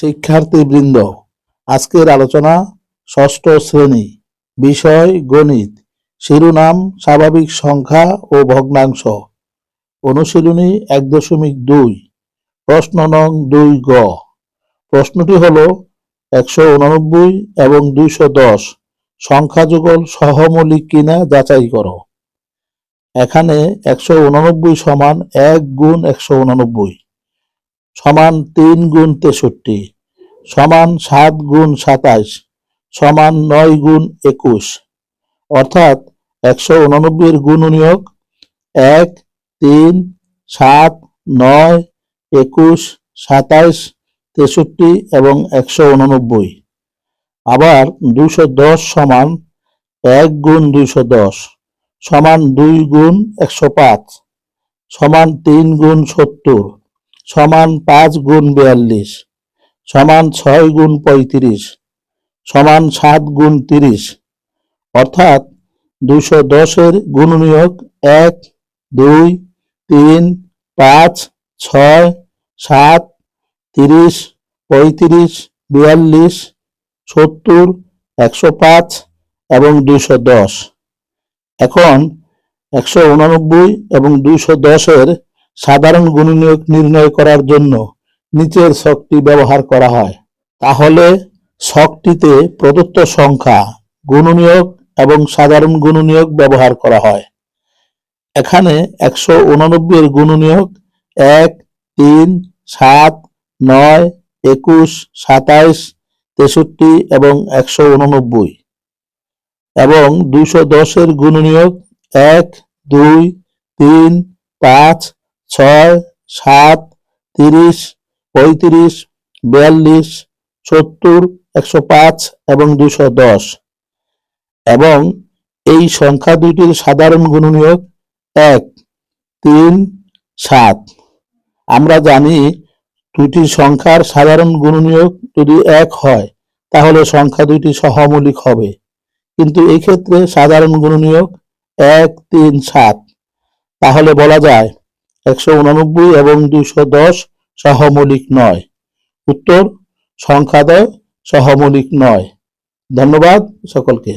শিক্ষার্থীবৃন্দ, আজকের আলোচনা ষষ্ঠ শ্রেণী, বিষয় গণিত, শিরোনাম স্বাভাবিক সংখ্যা ও ভগ্নাংশ, অনুশীলনী 1.2, প্রশ্ন নং 2 গ। প্রশ্নটি হল 189 এবং 210 সংখ্যা যুগল সহমৌলিক কিনা যাচাই করো। এখানে 189 সমান 1 গুণ 189 সমান 3 গুণ 63 সমান 7 গুণ 27 সমান 9 গুণ 21, অর্থাৎ 189 এর গুণনীয়ক 1, 3, 7, 9, 21, 27, 63 এবং 189। আবার 210 সমান 1 গুণ 210 সমান 2 গুণ 105 সমান 3 গুণ 70 সমান 5 গুণ 42 সমান 6 গুণ 35 সমান 7 গুণ 30, অর্থাৎ 210 এর গুণনীয়ক 1, 2, 3, 5, 6, 7, 30, 35, 42, 70, 105 এবং 210। এখন 189 এবং 210 এর সাধারণ গুণনীয়ক নির্ণয় করার জন্য নিচের ছকটি ব্যবহার করা হয়। তাহলে ছকটিতে প্রদত্ত সংখ্যা, গুণনীয়ক এবং সাধারণ গুণনীয়ক ব্যবহার করা হয়। এখানে 189 এর গুণনীয়ক 1, 3, 7, 9, 21, 27, 63 এবং 189 এবং 210 এর গুণনীয়ক 1, 2, 3, 5, 6, 7, 30, 35, 42, 70, 105 এবং 210, এবং এই সংখ্যা দুইটির সাধারণ গুণনীয়ক 1, 3, 7। আমরা জানি দুইটি সংখ্যার সাধারণ গুণনীয়ক যদি 1 হয় তাহলে সংখ্যা দুইটি সহমৌলিক হবে, কিন্তু এই ক্ষেত্রে সাধারণ গুণনীয়ক 1, 3, 7। তাহলে বলা যায় 189 এবং 210 সহমৌলিক নয়। উত্তর: সংখ্যাদ্বয় সহমৌলিক নয়। ধন্যবাদ সকলকে।